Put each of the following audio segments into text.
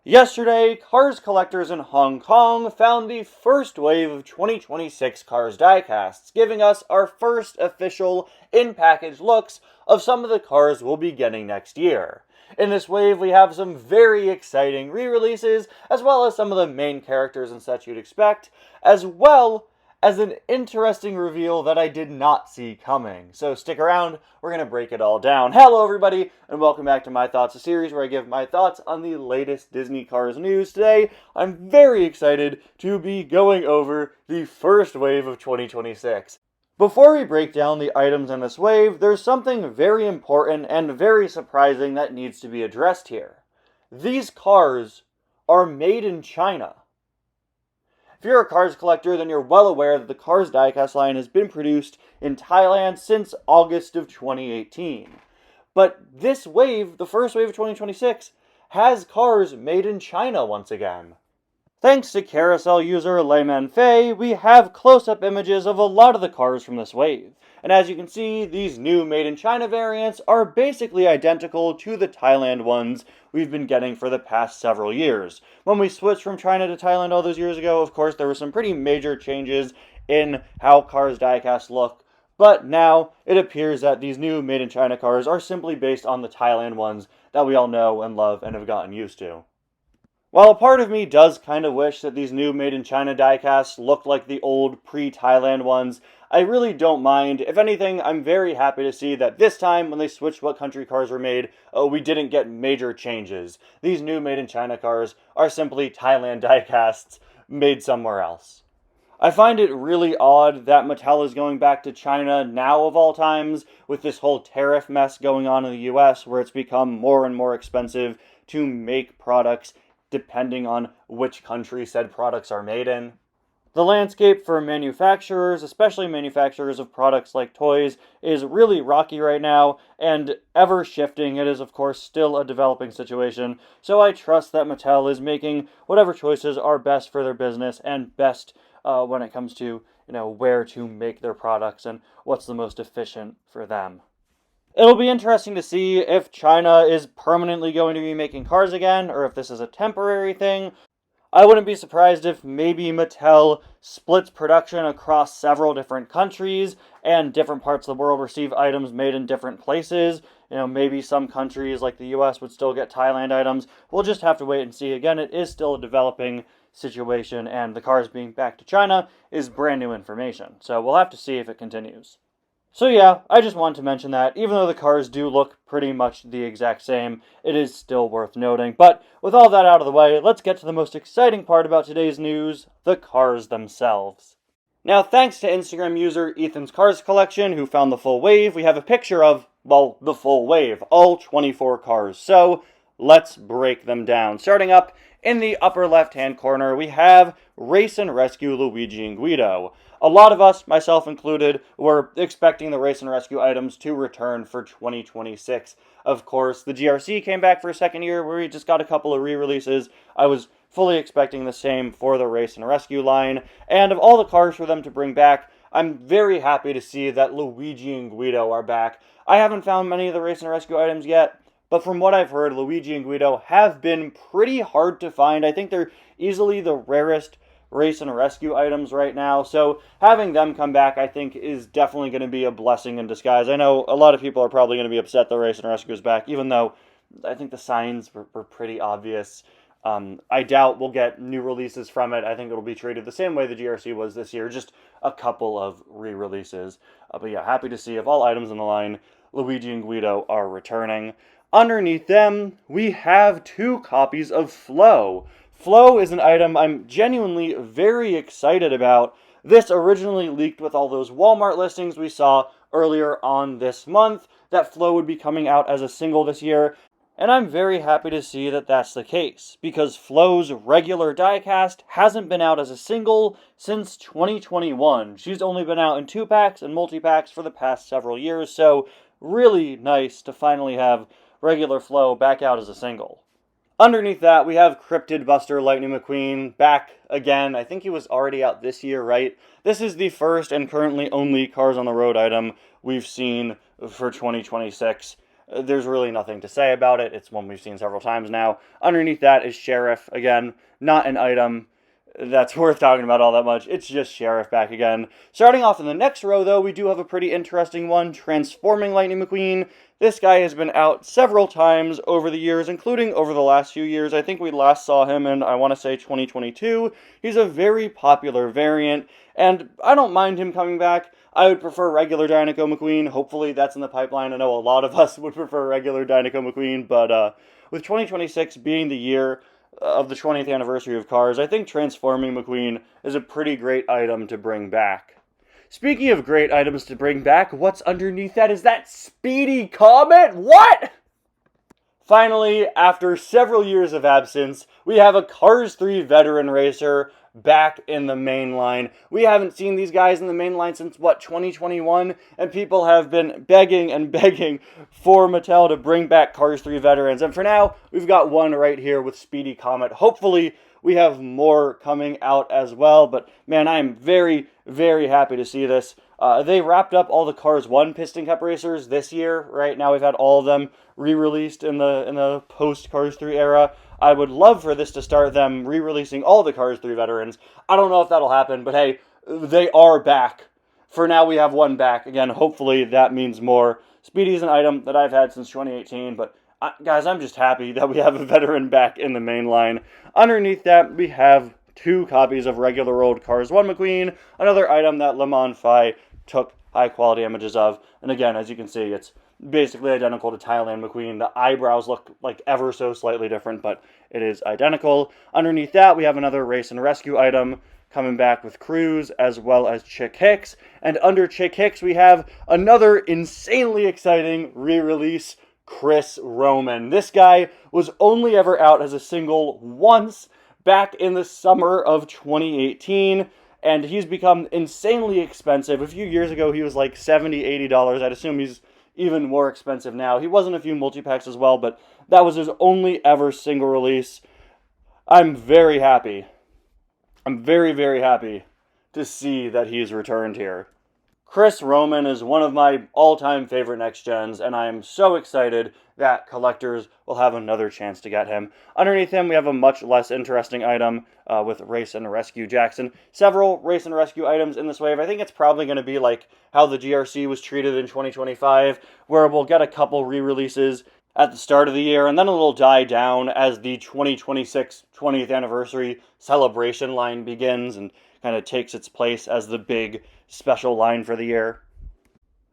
Yesterday, Cars collectors in Hong Kong found the first wave of 2026 Cars diecasts, giving us our first official in-package looks of some of the cars we'll be getting next year. In this wave, we have some very exciting re-releases, as well as some of the main characters and such you'd expect, as well as an interesting reveal that I did not see coming. So stick around, we're going to break it all down. Hello everybody, and welcome back to My Thoughts, a series where I give my thoughts on the latest Disney Cars news. Today, I'm very excited to be going over the first wave of 2026. Before we break down the items in this wave, there's something very important and very surprising that needs to be addressed here. These cars are made in China. If you're a Cars collector, then you're well aware that the Cars diecast line has been produced in Thailand since August of 2018. But this wave, the first wave of 2026, has cars made in China once again. Thanks to carousel user Layman Fei, we have close-up images of a lot of the cars from this wave. And as you can see, these new Made in China variants are basically identical to the Thailand ones we've been getting for the past several years. When we switched from China to Thailand all those years ago, of course, there were some pretty major changes in how Cars diecast look, but now it appears that these new Made in China cars are simply based on the Thailand ones that we all know and love and have gotten used to. While a part of me does kind of wish that these new Made in China diecasts looked like the old pre-Thailand ones, I really don't mind. If anything, I'm very happy to see that this time, when they switched what country cars were made, we didn't get major changes. These new Made in China cars are simply Thailand diecasts made somewhere else. I find it really odd that Mattel is going back to China now of all times, with this whole tariff mess going on in the US, where it's become more and more expensive to make products depending on which country said products are made in. The landscape for manufacturers, especially manufacturers of products like toys, is really rocky right now, and ever shifting. It is, of course, still a developing situation, so I trust that Mattel is making whatever choices are best for their business and best when it comes to, where to make their products and what's the most efficient for them. It'll be interesting to see if China is permanently going to be making cars again, or if this is a temporary thing. I wouldn't be surprised if maybe Mattel splits production across several different countries, and different parts of the world receive items made in different places. Maybe some countries like the US would still get Thailand items. We'll just have to wait and see. Again, it is still a developing situation, and the cars being back to China is brand new information. So we'll have to see if it continues. So yeah, I just wanted to mention that, even though the cars do look pretty much the exact same, it is still worth noting. But with all that out of the way, let's get to the most exciting part about today's news, the cars themselves. Now, thanks to Instagram user Ethan's Cars Collection, who found the full wave, we have a picture of, the full wave, all 24 cars. So let's break them down. Starting up in the upper left-hand corner, we have Race and Rescue Luigi and Guido. A lot of us, myself included, were expecting the Race and Rescue items to return for 2026. Of course, the GRC came back for a second year where we just got a couple of re-releases. I was fully expecting the same for the Race and Rescue line. And of all the cars for them to bring back, I'm very happy to see that Luigi and Guido are back. I haven't found many of the Race and Rescue items yet, but from what I've heard, Luigi and Guido have been pretty hard to find. I think they're easily the rarest Race and Rescue items right now, so having them come back, I think, is definitely going to be a blessing in disguise. I know a lot of people are probably going to be upset the Race and Rescue is back, even though I think the signs were pretty obvious. I doubt we'll get new releases from it. I think it'll be treated the same way the GRC was this year, just a couple of re-releases. But yeah, happy to see of all items in the line, Luigi and Guido are returning. Underneath them, we have 2 copies of Flo. Flo is an item I'm genuinely very excited about. This originally leaked with all those Walmart listings we saw earlier on this month, that Flo would be coming out as a single this year, and I'm very happy to see that that's the case, because Flo's regular diecast hasn't been out as a single since 2021. She's only been out in 2-packs and multi-packs for the past several years, so really nice to finally have regular Flo back out as a single. Underneath that, we have Cryptid Buster Lightning McQueen back again. I think he was already out this year, right? This is the first and currently only Cars on the Road item we've seen for 2026. there's really nothing to say about it. It's one we've seen several times now. Underneath that is Sheriff. Again, not an item that's worth talking about all that much. It's just Sheriff back again. Starting off in the next row, though, we do have a pretty interesting one, Transforming Lightning McQueen. This guy has been out several times over the years, including over the last few years. I think we last saw him in, I want to say, 2022. He's a very popular variant, and I don't mind him coming back. I would prefer regular Dinoco McQueen. Hopefully that's in the pipeline. I know a lot of us would prefer regular Dinoco McQueen, but with 2026 being the year of the 20th anniversary of Cars, I think Transforming McQueen is a pretty great item to bring back. Speaking of great items to bring back, what's underneath that? Is that Speedy Comet? What? Finally, after several years of absence, we have a Cars 3 veteran racer back in the main line. We haven't seen these guys in the main line since, 2021? And people have been begging and begging for Mattel to bring back Cars 3 veterans. And for now, we've got one right here with Speedy Comet. Hopefully, we have more coming out as well. But man, I am very, very happy to see this. They wrapped up all the Cars 1 Piston Cup racers this year. Right now, we've had all of them re-released in the post-Cars 3 era. I would love for this to start them re-releasing all the Cars 3 veterans. I don't know if that'll happen, but hey, they are back. For now, we have one back. Again, hopefully that means more. Speedy is an item that I've had since 2018, but guys, I'm just happy that we have a veteran back in the main line. Underneath that, we have 2 copies of regular old Cars 1 McQueen, another item that Le Mans Phi took high-quality images of. And again, as you can see, it's basically identical to Thailand McQueen. The eyebrows look like ever so slightly different, but it is identical. Underneath that, we have another Race and Rescue item coming back with Cruz, as well as Chick Hicks. And under Chick Hicks, we have another insanely exciting re-release, Chris Roman. This guy was only ever out as a single once back in the summer of 2018, and he's become insanely expensive. A few years ago, he was like $70, $80. I'd assume he's even more expensive now. He was in a few multi-packs as well, but that was his only ever single release. I'm very happy. I'm very, very happy to see that he's returned here. Chris Roman is one of my all-time favorite next gens, and I am so excited that collectors will have another chance to get him. Underneath him, we have a much less interesting item with Race and Rescue Jackson. Several Race and Rescue items in this wave. I think it's probably going to be like how the GRC was treated in 2025, where we'll get a couple re-releases at the start of the year, and then it'll die down as the 2026 20th anniversary celebration line begins and kind of takes its place as the big special line for the year.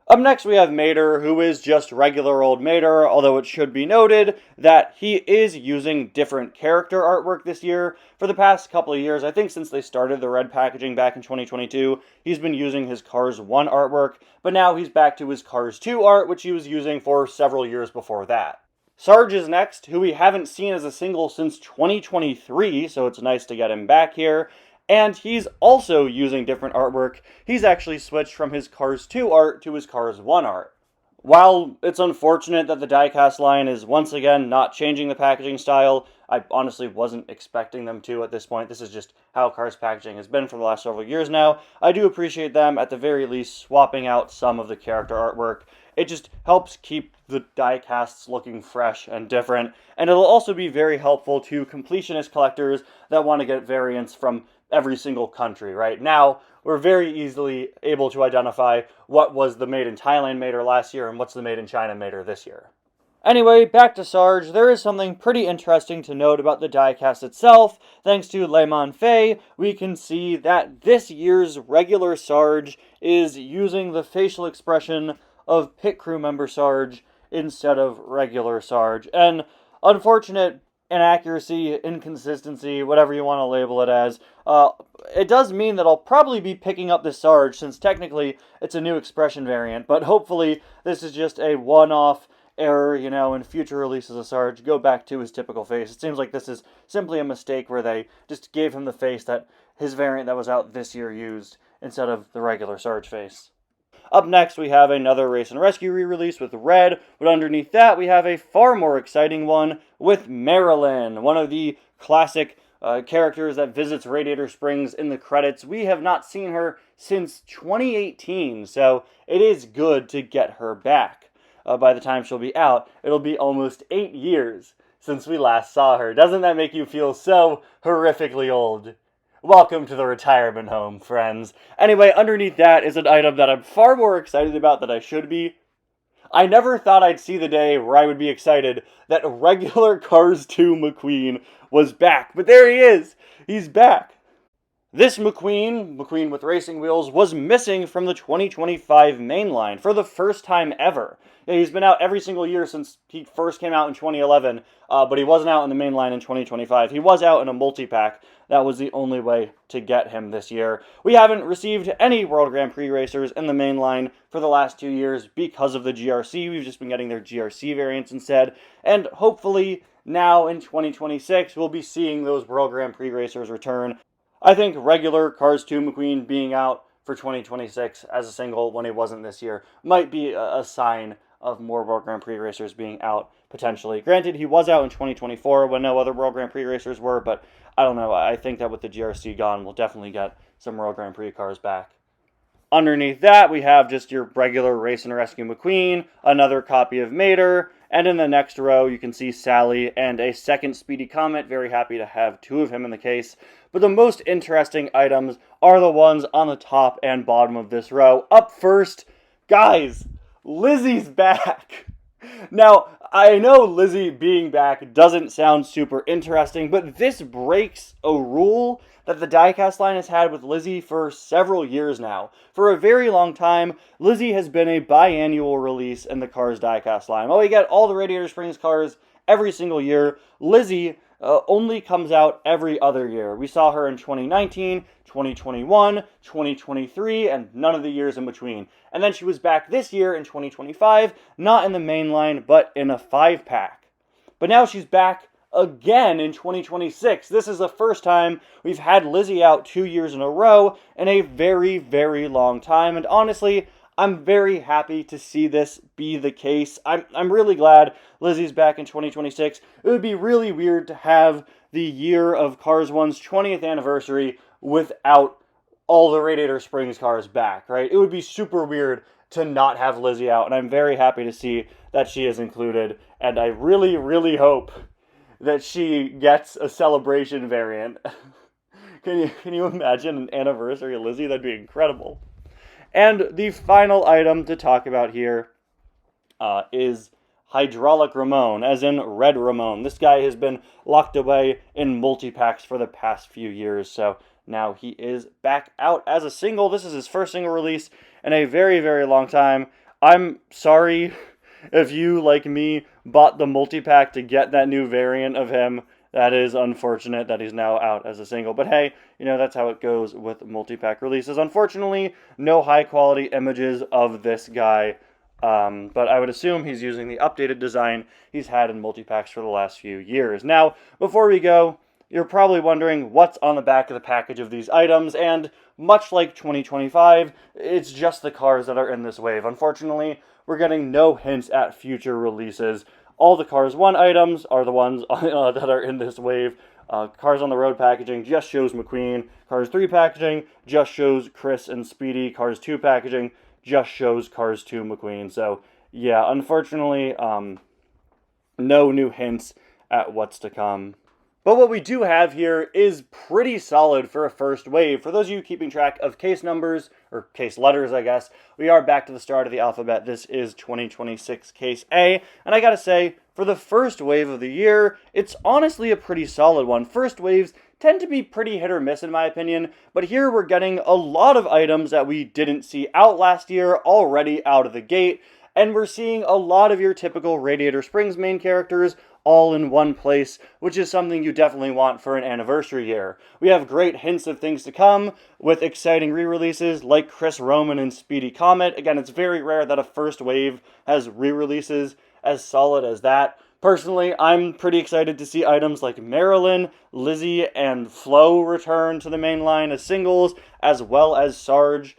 Up next, we have Mater, who is just regular old Mater, although it should be noted that he is using different character artwork this year. For the past couple of years, I think since they started the red packaging back in 2022, he's been using his Cars 1 artwork, but now he's back to his Cars 2 art, which he was using for several years before that. Sarge is next, who we haven't seen as a single since 2023, so it's nice to get him back here. And he's also using different artwork. He's actually switched from his Cars 2 art to his Cars 1 art. While it's unfortunate that the diecast line is once again not changing the packaging style, I honestly wasn't expecting them to at this point. This is just how Cars packaging has been for the last several years now. I do appreciate them, at the very least, swapping out some of the character artwork. It just helps keep the diecasts looking fresh and different, and it'll also be very helpful to completionist collectors that want to get variants from every single country. Right now, we're very easily able to identify what was the Made in Thailand Mater last year and what's the Made in China Mater this year. Anyway, back to Sarge. There is something pretty interesting to note about the diecast itself. Thanks to Le Mans Phi, we can see that this year's regular Sarge is using the facial expression of pit crew member Sarge instead of regular Sarge. And unfortunate inaccuracy, inconsistency, whatever you want to label it as, it does mean that I'll probably be picking up this Sarge, since technically it's a new expression variant, but hopefully this is just a one-off error, in future releases of Sarge, go back to his typical face. It seems like this is simply a mistake where they just gave him the face that his variant that was out this year used, instead of the regular Sarge face. Up next, we have another Race and Rescue re-release with Red, but underneath that, we have a far more exciting one with Marilyn, one of the classic characters that visits Radiator Springs in the credits. We have not seen her since 2018, so it is good to get her back. by the time she'll be out, it'll be almost 8 years since we last saw her. Doesn't that make you feel so horrifically old? Welcome to the retirement home, friends. Anyway, underneath that is an item that I'm far more excited about than I should be. I never thought I'd see the day where I would be excited that regular Cars 2 McQueen was back, but there he is! He's back! This McQueen with racing wheels, was missing from the 2025 mainline for the first time ever. Yeah, he's been out every single year since he first came out in 2011, but he wasn't out in the mainline in 2025. He was out in a multi-pack. That was the only way to get him this year. We haven't received any World Grand Prix racers in the mainline for the last 2 years because of the GRC. We've just been getting their GRC variants instead, and hopefully now in 2026 we'll be seeing those World Grand Prix racers return. I think regular Cars 2 McQueen being out for 2026 as a single when he wasn't this year might be a sign of more World Grand Prix racers being out potentially. Granted, he was out in 2024 when no other World Grand Prix racers were, but I don't know. I think that with the GRC gone, we'll definitely get some World Grand Prix cars back. Underneath that, we have just your regular Race and Rescue McQueen, another copy of Mater, and in the next row, you can see Sally and a second Speedy Comet. Very happy to have 2 of him in the case. But the most interesting items are the ones on the top and bottom of this row. Up first, guys, Lizzie's back. Now, I know Lizzie being back doesn't sound super interesting, but this breaks a rule that the diecast line has had with Lizzie for several years now. For a very long time, Lizzie has been a biannual release in the Cars diecast line. While we get all the Radiator Springs cars every single year, Lizzie only comes out every other year. We saw her in 2019, 2021, 2023, and none of the years in between. And then she was back this year in 2025, not in the main line, but in a 5-pack. But now she's back again in 2026. This is the first time we've had Lizzie out 2 years in a row in a very, very long time. And honestly, I'm very happy to see this be the case. I'm really glad Lizzie's back in 2026. It would be really weird to have the year of Cars 1's 20th anniversary without all the Radiator Springs cars back, right? It would be super weird to not have Lizzie out, and I'm very happy to see that she is included, and I really, really hope that she gets a celebration variant. Can you imagine an anniversary of Lizzie? That'd be incredible. And the final item to talk about here is Hydraulic Ramon, as in Red Ramon. This guy has been locked away in multi-packs for the past few years, so now he is back out as a single. This is his first single release in a very, very long time. I'm sorry if you, like me, bought the multi-pack to get that new variant of him. That is unfortunate that he's now out as a single. But hey, you know, that's how it goes with multi-pack releases. Unfortunately, no high-quality images of this guy. But I would assume he's using the updated design he's had in multi-packs for the last few years. Now, before we go, you're probably wondering what's on the back of the package of these items, and much like 2025, it's just the cars that are in this wave. Unfortunately, we're getting no hints at future releases. All the Cars 1 items are the ones that are in this wave. Cars on the Road packaging just shows McQueen. Cars 3 packaging just shows Chris and Speedy. Cars 2 packaging just shows Cars 2 McQueen. So, yeah, unfortunately, no new hints at what's to come. But what we do have here is pretty solid for a first wave. For those of you keeping track of case numbers, or case letters, I guess, we are back to the start of the alphabet. This is 2026 Case A. And I gotta say, for the first wave of the year, it's honestly a pretty solid one. First waves tend to be pretty hit or miss in my opinion, but here we're getting a lot of items that we didn't see out last year already out of the gate. And we're seeing a lot of your typical Radiator Springs main characters all in one place, which is something you definitely want for an anniversary year. We have great hints of things to come with exciting re-releases like Chris Roman and Speedy Comet. Again, it's very rare that a first wave has re-releases as solid as that. Personally, I'm pretty excited to see items like Marilyn, Lizzie, and Flo return to the main line as singles, as well as Sarge.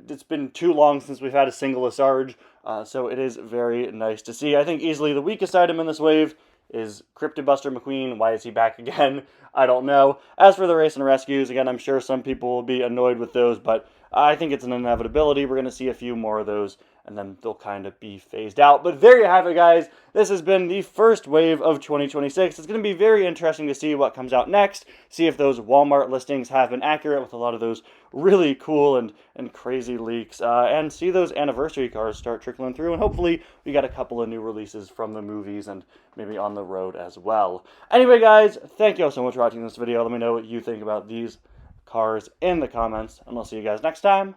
It's been too long since we've had a single of Sarge, so it is very nice to see. I think easily the weakest item in this wave is Cryptid Buster McQueen. Why is he back again? I don't know. As for the Race and Rescues, again, I'm sure some people will be annoyed with those, but I think it's an inevitability. We're going to see a few more of those and then they'll kind of be phased out. But there you have it, guys. This has been the first wave of 2026. It's going to be very interesting to see what comes out next, see if those Walmart listings have been accurate with a lot of those really cool and crazy leaks, and see those anniversary cars start trickling through, and hopefully we got a couple of new releases from the movies and maybe on the road as well. Anyway, guys, thank you all so much for watching this video. Let me know what you think about these cars in the comments, and I'll see you guys next time.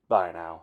Bye now.